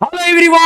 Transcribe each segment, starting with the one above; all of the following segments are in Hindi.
Hello everyone,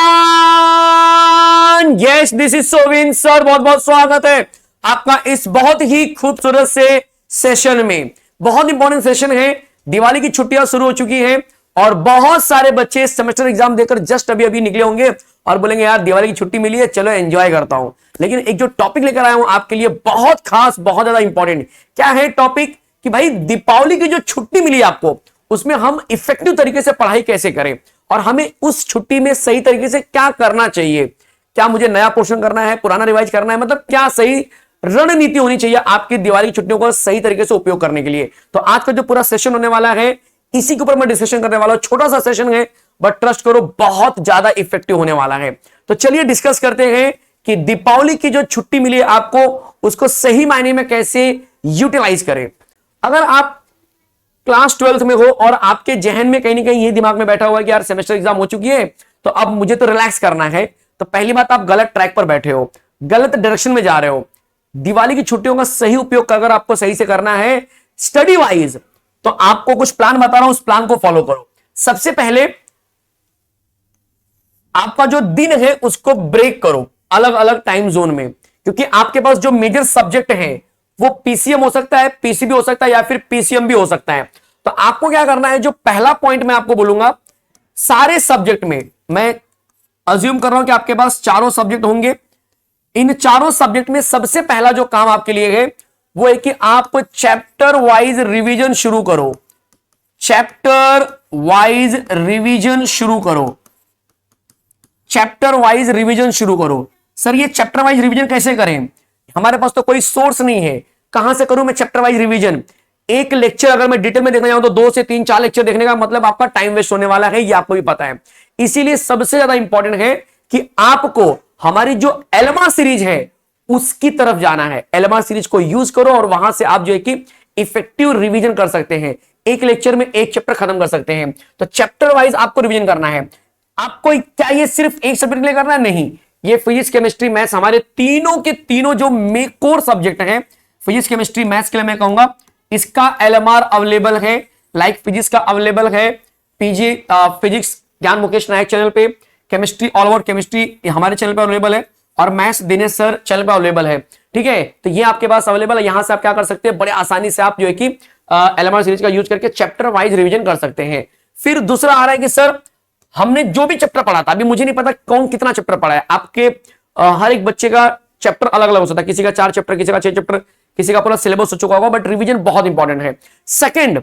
yes this is Sovin sir. बहुत बहुत स्वागत है आपका इस बहुत ही खूबसूरत से सेशन में। बहुत इंपॉर्टेंट सेशन है। दिवाली की छुट्टियां शुरू हो चुकी हैं और बहुत सारे बच्चे सेमेस्टर एग्जाम देकर जस्ट अभी अभी निकले होंगे और बोलेंगे यार दिवाली की छुट्टी मिली है, चलो एंजॉय करता हूं। लेकिन एक जो टॉपिक लेकर आया हूं आपके लिए बहुत खास, बहुत ज्यादा इंपॉर्टेंट। क्या है टॉपिक? कि भाई दीपावली की जो छुट्टी मिली आपको, उसमें हम इफेक्टिव तरीके से पढ़ाई कैसे करें और हमें उस छुट्टी में सही तरीके से क्या करना चाहिए। क्या मुझे नया पोर्शन करना है, पुराना रिवाइज करना है, मतलब क्या सही रणनीति होनी चाहिए आपकी दिवाली की छुट्टियों को सही तरीके से उपयोग करने के लिए। तो आज का जो पूरा सेशन होने वाला है, इसी के ऊपर मैं डिस्कशन करने वाला हूं। छोटा सा सेशन है बट ट्रस्ट करो बहुत ज्यादा इफेक्टिव होने वाला है। तो चलिए डिस्कस करते हैं कि दीपावली की जो छुट्टी मिली है आपको, उसको सही मायने में कैसे यूटिलाइज करें। अगर आप क्लास 12th में हो और आपके जहन में कहीं ना कहीं ये दिमाग में बैठा हुआ है कि यार सेमेस्टर एग्जाम हो चुकी है तो अब मुझे तो रिलैक्स करना है, तो पहली बात आप गलत ट्रैक पर बैठे हो, गलत डायरेक्शन में जा रहे हो। दिवाली की छुट्टियों का सही उपयोग अगर आपको सही से करना है स्टडी वाइज, तो आपको कुछ प्लान बता रहा हूं, उस प्लान को फॉलो करो। सबसे पहले आपका जो दिन है उसको ब्रेक करो अलग अलग टाइम जोन में, क्योंकि आपके पास जो मेजर सब्जेक्ट है वो पीसीएम हो सकता है, पीसीबी हो सकता है या फिर पीसीएम भी हो सकता है। तो आपको क्या करना है, जो पहला पॉइंट मैं आपको बोलूंगा, सारे सब्जेक्ट में मैं अज्यूम कर रहा हूं कि आपके पास चारों सब्जेक्ट होंगे। इन चारों सब्जेक्ट में सबसे पहला जो काम आपके लिए है वो है कि आप चैप्टर वाइज रिवीजन शुरू करो। चैप्टर वाइज रिवीजन शुरू करो। चैप्टर वाइज रिवीजन शुरू करो। सर ये चैप्टर वाइज रिवीजन कैसे करें? हमारे पास तो कोई सोर्स नहीं है, कहां से करूं मैं चैप्टर वाइज रिवीजन? एक लेक्चर अगर मैं डिटेल में देखना चाहूं तो 2 से 3 4 लेक्चर देखने का मतलब आपका टाइम वेस्ट होने वाला है, ये आपको भी पता है। इसीलिए सबसे ज्यादा इंपॉर्टेंट है कि आपको हमारी जो एलमा सीरीज है उसकी तरफ जाना है। एलमा सीरीज को यूज करो और वहां से आप जो है कि इफेक्टिव रिवीजन कर सकते हैं। एक लेक्चर में एक चैप्टर खत्म कर सकते हैं। तो चैप्टर वाइज आपको रिवीजन करना है। आपको क्या ये सिर्फ एक सब्जेक्ट के लिए करना है? नहीं, ये फिजिक्स केमिस्ट्री मैथ्स हमारे तीनों के तीनों जो कोर सब्जेक्ट हैं, फिजिक्स केमिस्ट्री मैथ्स के लिए मैं कहूंगा इसका एलएमआर अवेलेबल है। लाइक फिजिक्स का अवेलेबल है पीजी फिजिक्स ज्ञान मुकेश नायक चैनल पे, केमिस्ट्री ऑल ओवर केमिस्ट्री हमारे चैनल पे अवेलेबल है और मैथ्स दिनेश सर चैनल पे अवेलेबल है। ठीक है, तो ये आपके पास अवेलेबल है। यहां से आप क्या कर सकते हैं, बड़े आसानी से आप जो है कि एलएमआर सीरीज का यूज करके चैप्टर वाइज रिवीजन कर सकते हैं। फिर दूसरा आ रहा है कि सर हमने जो भी चैप्टर पढ़ा था, अभी मुझे नहीं पता कौन कितना चैप्टर पढ़ा है। आपके हर एक बच्चे का चैप्टर अलग अलग हो सकता है, किसी का 4 चैप्टर, किसी का 6 चैप्टर, किसी का पूरा सिलेबस हो चुका होगा, बट रिवीजन बहुत इंपॉर्टेंट है। सेकंड,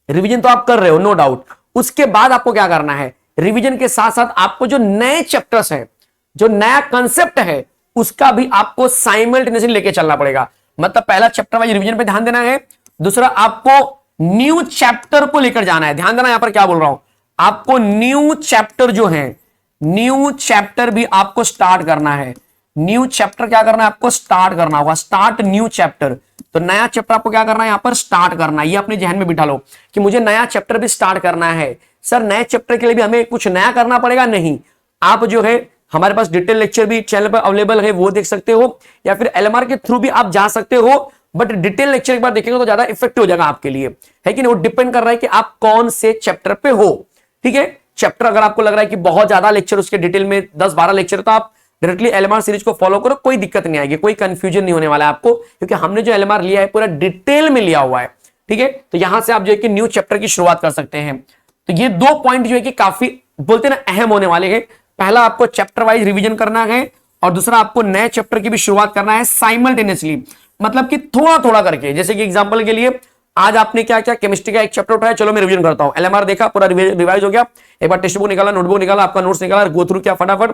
रिवीजन तो आप कर रहे हो नो डाउट, उसके बाद आपको क्या करना है, रिवीजन के साथ साथ आपको जो नए चैप्टर्स हैं, जो नया कंसेप्ट है, उसका भी आपको साइमल्टेनियसली लेके चलना पड़ेगा। मतलब पहला चैप्टर वाइज रिवीजन पे ध्यान देना है, दूसरा आपको न्यू चैप्टर को लेकर जाना है। ध्यान देना यहां पर क्या बोल रहा हूं, आपको न्यू चैप्टर जो है, न्यू चैप्टर भी आपको स्टार्ट करना है। न्यू चैप्टर क्या करना है, आपको स्टार्ट करना होगा, स्टार्ट न्यू चैप्टर। तो नया चैप्टर आपको क्या करना है, यहां पर स्टार्ट करना है। ये अपने जहन में बिठा लो कि मुझे नया चैप्टर भी स्टार्ट करना है। सर नए चैप्टर के लिए भी हमें कुछ नया करना पड़ेगा? नहीं, आप जो है हमारे पास डिटेल लेक्चर भी चैनल पर अवेलेबल है, वो देख सकते हो, या फिर एलएमआर के थ्रू भी आप जा सकते हो। बट डिटेल लेक्चर एक बार देखेंगे तो ज्यादा इफेक्टिव हो जाएगा आपके लिए, है कि नहीं? वो डिपेंड कर रहा है कि आप कौन से चैप्टर पे हो। ठीक है, चैप्टर अगर आपको लग रहा है कि बहुत ज्यादा लेक्चर उसके डिटेल में 10-12 लेक्चर, तो आप डायरेक्टली एलएमआर सीरीज को फॉलो करो, कोई दिक्कत नहीं आएगी, कोई कंफ्यूजन नहीं होने वाला है आपको, क्योंकि हमने जो एलएमआर लिया है पूरा डिटेल में लिया हुआ है। ठीक है, तो यहां से आप जो है कि न्यू चैप्टर की शुरुआत कर सकते हैं। तो ये 2 पॉइंट जो है कि काफी बोलते ना अहम होने वाले हैं। पहला आपको चैप्टर वाइज रिवीजन करना है और दूसरा आपको नए चैप्टर की भी शुरुआत करना है साइमल्टेनियसली, मतलब कि थोड़ा थोड़ा करके। जैसे कि एग्जांपल के लिए आज आपने क्या क्या, केमिस्ट्री का एक चैप्टर उठाया, चलो मैं रिवीजन करता हूं, एलएमआर देखा, पूरा रिवाइज हो गया, एक बार टेक्स्ट बुक निकाला, नोटबुक निकाला, आपका नोट्स निकाला, गो थ्रू किया फटाफट,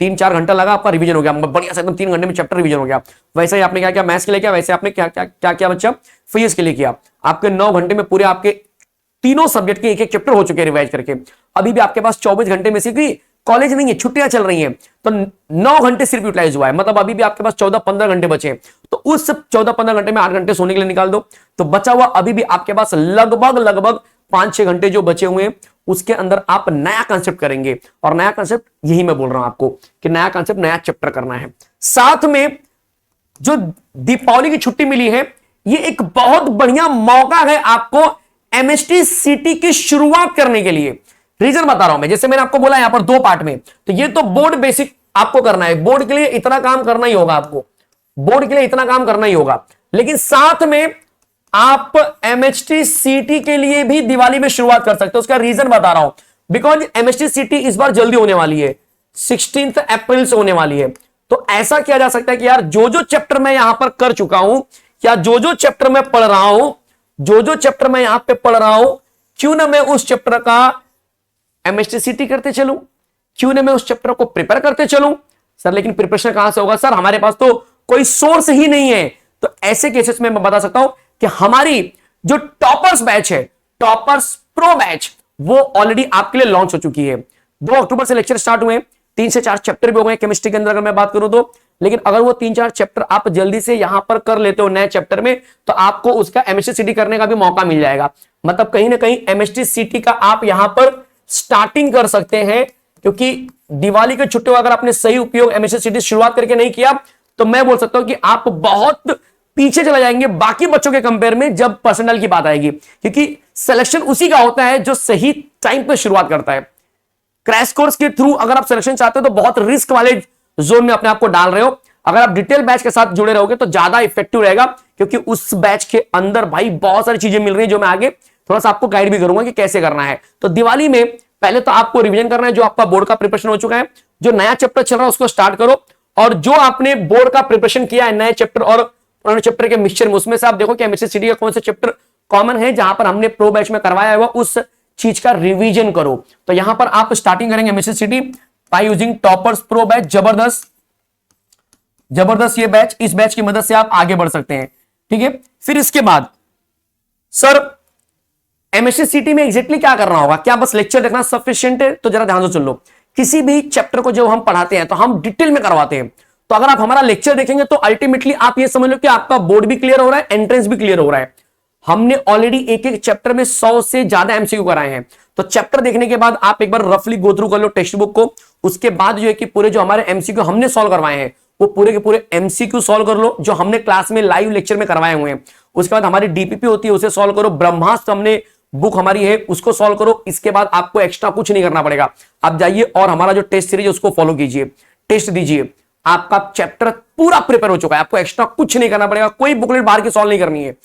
3-4 घंटा लगा, आपका रिवीजन हो गया बढ़िया से, एकदम 3 घंटे में चैप्टर रिवीजन हो गया। वैसे ही आपने क्या किया, मैथ्स के लिए किया, वैसे आपने क्या क्या क्या किया बच्चा, फिजिक्स के लिए किया। आपके 9 घंटे में पूरे आपके तीनों सब्जेक्ट के एक चैप्टर हो चुके हैं रिवाइज करके। अभी भी आपके पास 24 घंटे में से कॉलेज नहीं है, छुट्टियां चल रही हैं, तो 9 घंटे सिर्फ यूटिलाइज हुआ है, मतलब अभी भी आपके पास 14-15 घंटे बचे हैं। तो उस 14-15 घंटे में 8 घंटे सोने के लिए निकाल दो, तो बचा हुआ अभी भी आपके पास लगभग 5-6 घंटे जो बचे हुए हैं, उसके अंदर आप नया कंसेप्ट करेंगे। और नया कंसेप्ट यही मैं बोल रहा हूं आपको कि नया कंसेप्ट, नया चैप्टर करना है। साथ में जो दीपावली की छुट्टी मिली है, ये एक बहुत बढ़िया मौका है आपको एमएसटी सीटी की शुरुआत करने के लिए। रीजन बता रहा हूं मैं, जैसे मैंने आपको बोला यहां पर दो पार्ट में, तो ये तो बोर्ड बेसिक आपको करना है, बोर्ड के लिए इतना काम करना ही होगा आपको, बोर्ड के लिए इतना काम करना ही होगा। लेकिन साथ में आप एमएचटी सीटी के लिए भी दिवाली में शुरुआत कर सकते हो। उसका रीजन बता रहा हूं, बिकॉज एमएचटी सीटी इस बार जल्दी होने वाली है, 16 अप्रैल से होने वाली है। तो ऐसा किया जा सकता है कि यार जो जो चैप्टर मैं यहां पर कर चुका हूं, या जो जो चैप्टर मैं पढ़ रहा हूं, जो जो चैप्टर मैं यहां पे पढ़ रहा हूं, क्यों ना मैं उस चैप्टर का एमएचटी सीटी करते चलूं, क्यों ना मैं उस चैप्टर को प्रिपेयर करते चलूं। सर लेकिन प्रिपरेशन कहां से होगा? सर हमारे पास तो कोई सोर्स ही नहीं है। तो ऐसे केसेस में मैं बता सकता हूं कि हमारी जो टॉपर्स बैच है, टॉपर्स प्रो बैच, वो ऑलरेडी आपके लिए लॉन्च हो चुकी है। 2 अक्टूबर से लेक्चर स्टार्ट हुए, 3 से 4 चैप्टर भी हो गए केमिस्ट्री के अंदर अगर मैं बात करूं तो। लेकिन अगर वो 3-4 चैप्टर आप जल्दी से यहां पर कर लेते हो नए चैप्टर में, तो आपको उसका एमएचटी सीटी करने का भी मौका मिल जाएगा। मतलब कहीं ना कहीं एमएचटी सीटी का आप यहां पर स्टार्टिंग कर सकते हैं, क्योंकि दिवाली के छुट्टियों अगर आपने सही उपयोग एमएचटी सीटी शुरुआत करके नहीं किया, तो मैं बोल सकता हूं कि आप बहुत पीछे चले जाएंगे बाकी बच्चों के कंपेयर में जब पर्सनल की बात आएगी, क्योंकि सिलेक्शन उसी का होता है जो सही टाइम पे शुरुआत करता है। क्रैश कोर्स के थ्रू अगर आप सिलेक्शन चाहते हो तो बहुत रिस्क वाले जोन में अपने आप को डाल रहे हो। अगर आप डिटेल बैच के साथ जुड़े रहोगे तो ज्यादा इफेक्टिव रहेगा, क्योंकि उस बैच के अंदर भाई बहुत सारी चीजें मिल रही हैं जो मैं आगे थोड़ा सा आपको गाइड भी करूंगा कि कैसे करना है। तो दिवाली में पहले तो आपको रिवीजन करना है, जो आपका बोर्ड का प्रिपरेशन हो चुका है, जो नया चैप्टर चल रहा है उसको स्टार्ट करो, और जो आपने बोर्ड का प्रिपरेशन किया है नए चैप्टर और पुराने चैप्टर के मिक्सचर में, उसमें से आप देखो कि एमएचटी सीटी का कौन सा चैप्टर कॉमन है जहां पर हमने प्रो बैच में करवाया है, उस चीज का रिवीजन करो। तो यहां पर आप स्टार्टिंग करेंगे एमएचटी सीटी by using toppers pro batch. जबरदस्त जबरदस्त ये बैच, इस बैच की मदद से आप आगे बढ़ सकते हैं। ठीक है, फिर इसके बाद सर एमएचटी सीटी में एग्जैक्टली क्या करना होगा? क्या बस लेक्चर देखना सफिशिएंट है? तो जरा ध्यान से सुन लो। किसी भी चैप्टर को जब हम पढ़ाते हैं तो हम डिटेल में करवाते हैं। तो अगर आप हमारा लेक्चर देखेंगे तो अल्टीमेटली आप ये समझ लो कि आपका बोर्ड भी क्लियर हो रहा है, एंट्रेंस भी क्लियर हो रहा है। हमने ऑलरेडी एक एक चैप्टर में 100 से ज्यादा एमसीक्यू कराए हैं। तो चैप्टर देखने के बाद आप एक बार रफली गो थ्रू कर लो टेक्स्ट बुक को, उसके बाद जो है कि पूरे जो हमारे एमसीक्यू हमने सॉल्व करवाए हैं वो पूरे के पूरे एमसीक्यू सॉल्व कर लो, जो हमने क्लास में लाइव लेक्चर में करवाए हुए हैं। उसके बाद हमारी डीपीपी होती है उसे सॉल्व करो, ब्रह्मास्त्र हमने बुक हमारी है उसको सॉल्व करो। इसके बाद आपको एक्स्ट्रा कुछ नहीं करना पड़ेगा। आप जाइए और हमारा जो टेस्ट सीरीज उसको फॉलो कीजिए, टेस्ट दीजिए, आपका चैप्टर पूरा प्रिपेयर हो चुका है। आपको एक्स्ट्रा कुछ नहीं करना पड़ेगा, कोई बुकलेट बाहर की सॉल्व नहीं करनी है,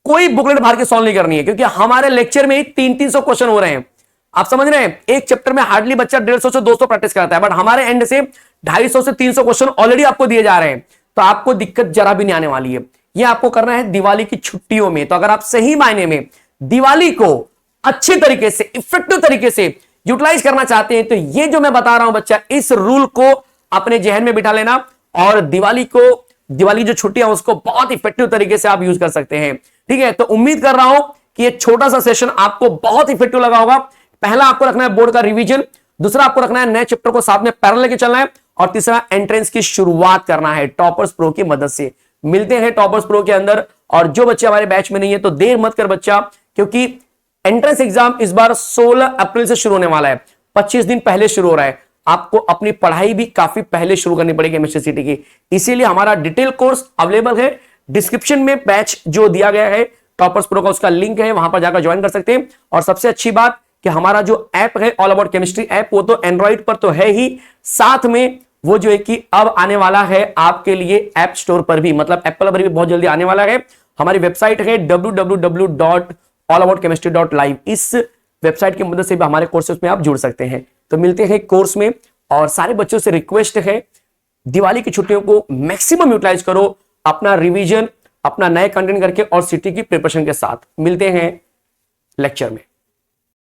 कोई बुकलेट बाहर के सॉल्व नहीं करनी है, क्योंकि हमारे लेक्चर में ही 300-300 क्वेश्चन हो रहे हैं। आप समझ रहे हैं? एक चैप्टर में हार्डली बच्चा 150 से 200 प्रैक्टिस करता है, बट हमारे एंड से 250 से 300 क्वेश्चन ऑलरेडी आपको दिए जा रहे हैं। तो आपको दिक्कत जरा भी नहीं आने वाली है। यह आपको करना है दिवाली की छुट्टियों में। तो अगर आप सही मायने में दिवाली को अच्छे तरीके से, इफेक्टिव तरीके से यूटिलाइज करना चाहते हैं, तो ये जो मैं बता रहा हूं बच्चा, इस रूल को अपने जहन में बिठा लेना, और दिवाली की जो छुट्टियां उसको बहुत इफेक्टिव तरीके से आप यूज कर सकते हैं। ठीक है, तो उम्मीद कर रहा हूं कि ये छोटा सा सेशन आपको बहुत इफेक्टिव लगा होगा। पहला आपको रखना है बोर्ड का रिवीजन, दूसरा आपको रखना है नए चैप्टर को साथ में पैरेलल लेके चलना है, और तीसरा एंट्रेंस की शुरुआत करना है टॉपर्स प्रो की मदद से। मिलते हैं टॉपर्स प्रो के अंदर। और जो बच्चे हमारे बैच में नहीं है तो देर मत कर बच्चा, क्योंकि एंट्रेंस एग्जाम इस बार 16 अप्रैल से शुरू होने वाला है, 25 दिन पहले शुरू हो रहा है। आपको अपनी पढ़ाई भी काफी पहले शुरू करनी पड़ेगी एमएचटी सीटी की, इसीलिए हमारा डिटेल कोर्स अवेलेबल है। डिस्क्रिप्शन में बैच जो दिया गया है टॉपर्स प्रो का, उसका लिंक है, वहां पर जाकर ज्वाइन कर सकते हैं। और सबसे अच्छी बात कि हमारा जो ऐप है ऑल अबाउट केमिस्ट्री ऐप, वो तो एंड्रॉइड पर तो है ही, साथ में वो जो है कि अब आने वाला है आपके लिए ऐप स्टोर पर भी, मतलब एप्पल पर भी बहुत जल्दी आने वाला है। हमारी वेबसाइट है www.allaboutchemistry.live। इस वेबसाइट की मदद से भी हमारे कोर्सेज में आप जुड़ सकते हैं। तो मिलते हैं कोर्स में, और सारे बच्चों से रिक्वेस्ट है दिवाली की छुट्टियों को मैक्सिमम यूटिलाइज करो, अपना रिवीजन, अपना नए कंटेंट करके और सिटी की प्रिपरेशन के साथ। मिलते हैं लेक्चर में।